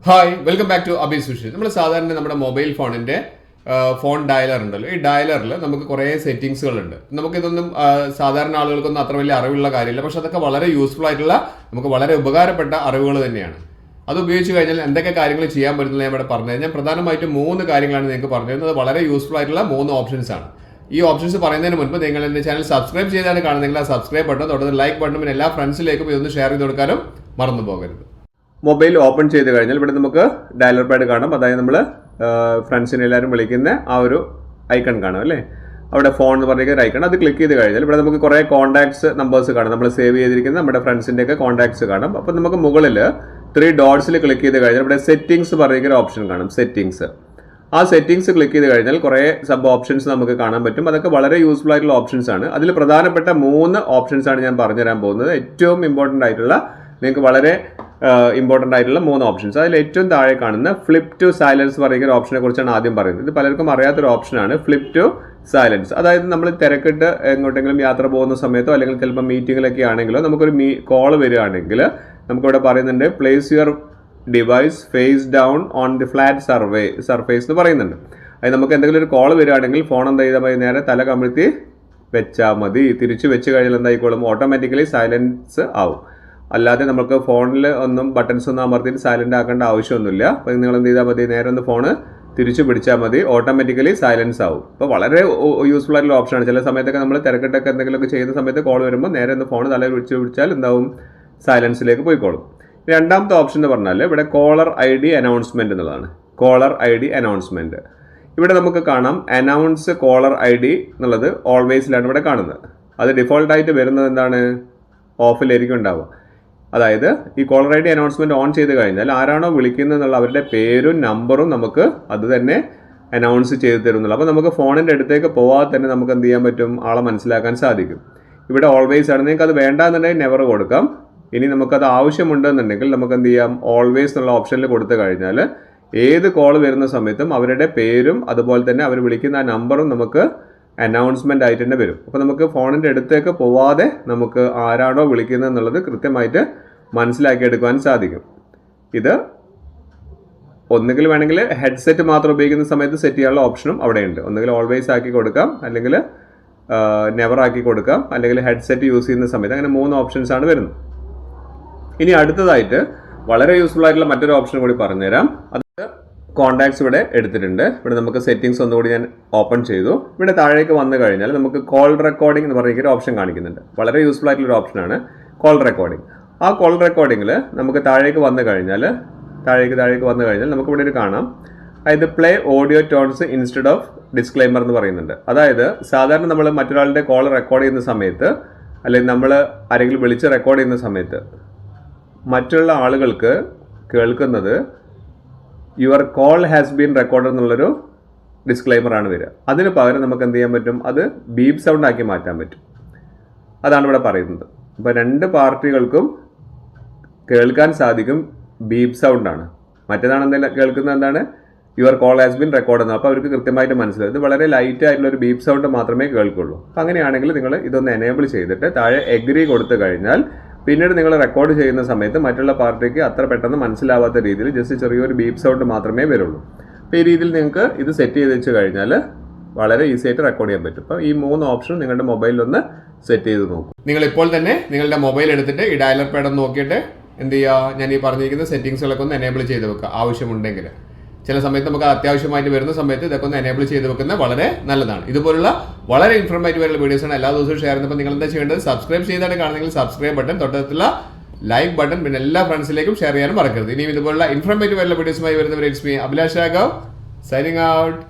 Hi welcome back to അബി സുഷി. നമ്മൾ സാധാരണ നമ്മുടെ മൊബൈൽ ഫോണിന്റെ ഫോൺ ഡയലർ ഉണ്ടല്ലോ, ഈ ഡയലറിൽ നമുക്ക് കുറേ സെറ്റിങ്സുകളുണ്ട്. നമുക്കിതൊന്നും സാധാരണ ആളുകൾക്കൊന്നും അത്ര വലിയ അറിവുള്ള കാര്യമില്ല, പക്ഷെ അതൊക്കെ വളരെ യൂസ്ഫുൾ ആയിട്ടുള്ള നമുക്ക് വളരെ ഉപകാരപ്പെട്ട അറിവുകൾ തന്നെയാണ്. അത് ഉപയോഗിച്ച് കഴിഞ്ഞാൽ എന്തൊക്കെ കാര്യങ്ങൾ ചെയ്യാൻ പറ്റുന്നത് ഞാൻ ഇവിടെ പറഞ്ഞു കഴിഞ്ഞാൽ പ്രധാനമായിട്ടും 3 കാര്യങ്ങളാണ് നിങ്ങൾക്ക് പറഞ്ഞു തരുന്നത്. വളരെ യൂസ്ഫുൾ ആയിട്ടുള്ള 3 ഓപ്ഷൻസ് ആണ്. ഈ ഓപ്ഷൻസ് പറയുന്നതിന് മുൻപ് നിങ്ങൾ എൻ്റെ ചാനൽ സബ്സ്ക്രൈബ് ചെയ്താണ് കാണുന്നെങ്കിൽ ആ സബ്സ്ക്രൈബ് ബട്ടൺ തുടർന്ന് ലൈക്ക് ബട്ടൺ പിന്നെ എല്ലാ ഫ്രണ്ട്സിലേക്കും ഇതൊന്ന് ഷെയർ ചെയ്ത് കൊടുക്കാനും മറന്നു പോകരുത്. മൊബൈൽ ഓപ്പൺ ചെയ്ത് കഴിഞ്ഞാൽ ഇവിടെ നമുക്ക് ഡയലർ പാഡ് കാണാം. അതായത് നമ്മൾ ഫ്രണ്ട്സിനെ എല്ലാവരും വിളിക്കുന്ന ആ ഒരു ഐക്കൺ കാണാം അല്ലേ, അവിടെ ഫോൺ എന്ന് പറഞ്ഞിരിക്കുന്ന ഐക്കൺ. അത് ക്ലിക്ക് ചെയ്ത് കഴിഞ്ഞാൽ ഇവിടെ നമുക്ക് കുറേ കോൺടാക്ട്സ് നമ്പേഴ്സ് കാണാം. നമ്മൾ സേവ് ചെയ്തിരിക്കുന്ന നമ്മുടെ ഫ്രണ്ട്സിൻ്റെയൊക്കെ കോൺടാക്ട്സ് കാണാം. അപ്പോൾ നമുക്ക് മുകളിൽ 3 ഡോട്ട്സിൽ ക്ലിക്ക് ചെയ്ത് കഴിഞ്ഞാൽ ഇവിടെ സെറ്റിംഗ്സ് പറഞ്ഞിരിക്കുന്ന ഓപ്ഷൻ കാണാം, സെറ്റിംഗ്സ്. ആ സെറ്റിംഗ്സ് ക്ലിക്ക് ചെയ്ത് കഴിഞ്ഞാൽ കുറേ സബ് ഓപ്ഷൻസ് നമുക്ക് കാണാൻ പറ്റും. അതൊക്കെ വളരെ യൂസ്ഫുൾ ആയിട്ടുള്ള ഓപ്ഷൻസ് ആണ്. അതിൽ പ്രധാനപ്പെട്ട 3 ഓപ്ഷൻസ് ആണ് ഞാൻ പറഞ്ഞുതരാൻ പോകുന്നത്. ഏറ്റവും ഇമ്പോർട്ടൻ്റ് ആയിട്ടുള്ള, നിങ്ങൾക്ക് വളരെ ഇമ്പോർട്ടൻ്റ് ആയിട്ടുള്ള 3 ഓപ്ഷൻസ്. അതിൽ ഏറ്റവും താഴെ കാണുന്ന ഫ്ലിപ്പ് ടു സൈലൻസ് പറയുന്ന ഒരു ഓപ്ഷനെ കുറിച്ചാണ് ആദ്യം പറയുന്നത്. ഇത് പലർക്കും അറിയാത്തൊരു ഓപ്ഷനാണ് ഫ്ലിപ്പ് ടു സൈലൻസ്. അതായത് നമ്മൾ തിരക്കിട്ട് എങ്ങോട്ടെങ്കിലും യാത്ര പോകുന്ന സമയത്തോ അല്ലെങ്കിൽ ചിലപ്പോൾ മീറ്റിങ്ങിലൊക്കെ ആണെങ്കിലോ നമുക്കൊരു കോൾ വരികയാണെങ്കിൽ നമുക്കിവിടെ പറയുന്നുണ്ട് place your device face down on the flat surface എന്ന് പറയുന്നുണ്ട്. അത് നമുക്ക് എന്തെങ്കിലും ഒരു കോൾ വരികയാണെങ്കിൽ ഫോൺ എന്താ ചെയ്താൽ മതി, നേരെ തല കമിഴ്ത്തി വെച്ചാൽ മതി. തിരിച്ച് വെച്ച് കഴിഞ്ഞാൽ എന്തായിക്കോളും, ഓട്ടോമാറ്റിക്കലി സൈലൻസ് ആവും. അല്ലാതെ നമുക്ക് ഫോണിൽ ഒന്നും ബട്ടൺസ് ഒന്നും അമർത്തിയിട്ട് സൈലൻ്റ് ആക്കേണ്ട ആവശ്യമൊന്നുമില്ല. അപ്പോൾ നിങ്ങൾ എന്ത് ചെയ്താൽ മതി, നേരെ ഒന്ന് ഫോണ് തിരിച്ച് പിടിച്ചാൽ മതി, ഓട്ടോമാറ്റിക്കലി സൈലൻസ് ആവും. അപ്പോൾ വളരെ യൂസ്ഫുൾ ആയിട്ടുള്ള ഓപ്ഷനാണ്. ചില സമയത്തൊക്കെ നമ്മൾ തിരക്കിട്ടൊക്കെ എന്തെങ്കിലുമൊക്കെ ചെയ്യുന്ന സമയത്ത് കോൾ വരുമ്പോൾ നേരെ ഒന്ന് ഫോൺ തലയിൽ പിടിച്ചാൽ എന്താവും, സൈലൻസിലേക്ക് പോയിക്കോളും. രണ്ടാമത്തെ ഓപ്ഷൻ എന്ന് പറഞ്ഞാൽ ഇവിടെ കോളർ ഐ ഡി അനൗൺസ്മെൻറ്റ് എന്നുള്ളതാണ്. കോളർ ഐ ഡി അനൗൺസ്മെൻറ്റ് ഇവിടെ നമുക്ക് കാണാം. അനൗൺസ് കോളർ ഐ ഡി എന്നുള്ളത് ഓൾവേസിലാണ് ഇവിടെ കാണുന്നത്. അത് ഡിഫോൾട്ടായിട്ട് വരുന്നത് എന്താണ്, ഓഫിലായിരിക്കും ഉണ്ടാവുക. അതായത് ഈ collar I D announcement on ചെയ്ത് കഴിഞ്ഞാൽ ആരാണോ വിളിക്കുന്നത് എന്നുള്ള അവരുടെ പേരും നമ്പറും നമുക്ക് അത് തന്നെ അനൗൺസ് ചെയ്ത് തരുന്നുള്ളൂ. അപ്പോൾ നമുക്ക് ഫോണിൻ്റെ അടുത്തേക്ക് പോവാതെ തന്നെ നമുക്ക് എന്ത് ചെയ്യാൻ പറ്റും, ആളെ മനസ്സിലാക്കാൻ സാധിക്കും. ഇവിടെ ഓൾവേസ് ആണ്. നിങ്ങൾക്ക് അത് വേണ്ടാന്നുണ്ടെങ്കിൽ നെവർ കൊടുക്കാം. ഇനി നമുക്കത് ആവശ്യമുണ്ടെന്നുണ്ടെങ്കിൽ നമുക്ക് എന്ത് ചെയ്യാം, ഓൾവേസ് എന്നുള്ള ഓപ്ഷനിൽ കൊടുത്തു കഴിഞ്ഞാൽ ഏത് കോൾ വരുന്ന സമയത്തും അവരുടെ പേരും അതുപോലെ തന്നെ അവർ വിളിക്കുന്ന ആ നമ്പറും നമുക്ക് അനൗൺസ്മെൻ്റ് ആയിട്ട് തന്നെ വരും. അപ്പോൾ നമുക്ക് ഫോണിൻ്റെ അടുത്തേക്ക് പോവാതെ നമുക്ക് ആരാണോ വിളിക്കുന്നത് എന്നുള്ളത് കൃത്യമായിട്ട് മനസ്സിലാക്കിയെടുക്കുവാൻ സാധിക്കും. ഇത് ഒന്നുകിൽ വേണമെങ്കിൽ ഹെഡ്സെറ്റ് മാത്രം ഉപയോഗിക്കുന്ന സമയത്ത് സെറ്റ് ചെയ്യാനുള്ള ഓപ്ഷനും അവിടെയുണ്ട്. ഒന്നുകിൽ ഓൾവേസ് ആക്കി കൊടുക്കാം, അല്ലെങ്കിൽ നെവർ ആക്കി കൊടുക്കാം, അല്ലെങ്കിൽ ഹെഡ്സെറ്റ് യൂസ് ചെയ്യുന്ന സമയത്ത്. അങ്ങനെ 3 ഓപ്ഷൻസ് ആണ് വരുന്നത്. ഇനി അടുത്തതായിട്ട് വളരെ യൂസ്ഫുൾ ആയിട്ടുള്ള മറ്റൊരു ഓപ്ഷൻ കൂടി പറഞ്ഞുതരാം. അത് കോൺടാക്ട്സ് ഇവിടെ എടുത്തിട്ടുണ്ട്. ഇവിടെ നമുക്ക് സെറ്റിംഗ്സ് ഒന്നുകൂടി ഞാൻ ഓപ്പൺ ചെയ്തു. ഇവിടെ താഴേക്ക് വന്നു കഴിഞ്ഞാൽ നമുക്ക് കോൾ റെക്കോർഡിംഗ് എന്ന് പറയുന്ന ഒരു ഓപ്ഷൻ കാണിക്കുന്നുണ്ട്. വളരെ യൂസ്ഫുൾ ആയിട്ടുള്ള ഒരു ഓപ്ഷനാണ് കോൾ റെക്കോർഡിംഗ്. ആ കോൾ റെക്കോർഡിങ്ങിൽ നമുക്ക് താഴേക്ക് വന്നു കഴിഞ്ഞാൽ നമുക്ക് ഇവിടെ ഒരു കാണാം, അതായത് play audio tones instead of disclaimer എന്ന് പറയുന്നുണ്ട്. അതായത് സാധാരണ നമ്മൾ മറ്റൊരാളുടെ കോൾ റെക്കോർഡ് ചെയ്യുന്ന സമയത്ത് അല്ലെങ്കിൽ നമ്മൾ ആരെങ്കിലും വിളിച്ച് റെക്കോർഡ് ചെയ്യുന്ന സമയത്ത് മറ്റുള്ള ആളുകൾക്ക് കേൾക്കുന്നത് your call has been record എന്നുള്ളൊരു ഡിസ്ക്ലെയിമറാണ് വരിക. അതിന് പകരം നമുക്ക് എന്ത് ചെയ്യാൻ പറ്റും, അത് ബീപ്പ് സൗണ്ട് ആക്കി മാറ്റാൻ പറ്റും. അതാണ് ഇവിടെ പറയുന്നത്. അപ്പോൾ 2 പാർട്ടികൾക്കും കേൾക്കാൻ സാധിക്കും ബീപ്പ് സൗണ്ടാണ്. മറ്റേതാണ് എന്തെങ്കിലും കേൾക്കുന്നത് എന്താണ്, your call has been record എന്ന്. അപ്പോൾ അവർക്ക് കൃത്യമായിട്ട് മനസ്സിലാവും. ഇത് വളരെ ലൈറ്റ് ആയിട്ടുള്ള ഒരു ബീപ്പ് സൗണ്ട് മാത്രമേ കേൾക്കുള്ളൂ. അപ്പോൾ അങ്ങനെയാണെങ്കിൽ നിങ്ങൾ ഇതൊന്ന് എനേബിൾ ചെയ്തിട്ട് താഴെ എഗ്രി കൊടുത്തു കഴിഞ്ഞാൽ പിന്നീട് നിങ്ങൾ റെക്കോർഡ് ചെയ്യുന്ന സമയത്ത് മറ്റുള്ള പാർട്ടിക്ക് അത്ര പെട്ടെന്ന് മനസ്സിലാവാത്ത രീതിയിൽ ജസ്റ്റ് ചെറിയൊരു ബീപ്പ് സൗണ്ട് മാത്രമേ വരുള്ളൂ. അപ്പോൾ ഈ രീതിയിൽ നിങ്ങൾക്ക് ഇത് സെറ്റ് ചെയ്ത് വെച്ച് കഴിഞ്ഞാൽ വളരെ ഈസി ആയിട്ട് റെക്കോർഡ് ചെയ്യാൻ പറ്റും. അപ്പോൾ ഈ 3 ഓപ്ഷൻ നിങ്ങളുടെ മൊബൈലിൽ ഒന്ന് സെറ്റ് ചെയ്ത് നോക്കും. നിങ്ങൾ ഇപ്പോൾ തന്നെ നിങ്ങളുടെ മൊബൈൽ എടുത്തിട്ട് ഈ ഡയലർ പാഡ് ഒന്ന് നോക്കിയിട്ട് എന്ത് ചെയ്യുക, ഞാൻ ഈ പറഞ്ഞിരിക്കുന്ന സെറ്റിംഗ്സുകളൊക്കെ ഒന്ന് എനേബിൾ ചെയ്ത് വെക്കുക ആവശ്യമുണ്ടെങ്കിൽ. ചില സമയത്ത് നമുക്ക് അത്യാവശ്യമായിട്ട് വരുന്ന സമയത്ത് ഇതൊക്കെ ഒന്ന് എനേബിൾ ചെയ്ത് വെക്കുന്നത് വളരെ നല്ലതാണ്. ഇതുപോലുള്ള വളരെ ഇൻഫോർമേറ്റീവ് ആയിട്ടുള്ള വീഡിയോസാണ് എല്ലാ ദിവസവും ഷെയർ ചെയ്യുമ്പോൾ നിങ്ങൾ എന്താ ചെയ്യേണ്ടത്, സബ്സ്ക്രൈബ് ചെയ്താണ് കാണുന്നെങ്കിൽ സബ്സ്ക്രൈബ് ബട്ടൺ, തൊട്ടടുത്തുള്ള ലൈക്ക് ബട്ടൺ, പിന്നെ എല്ലാ ഫ്രണ്ട്സിലേക്കും ഷെയർ ചെയ്യാനും മറക്കരുത്. ഇനിയും ഇതുപോലുള്ള ഇൻഫോർമേറ്റീവ് ആയിട്ടുള്ള വീഡിയോസുമായി വരുന്നവർ it's me Abhilash Raghav signing out.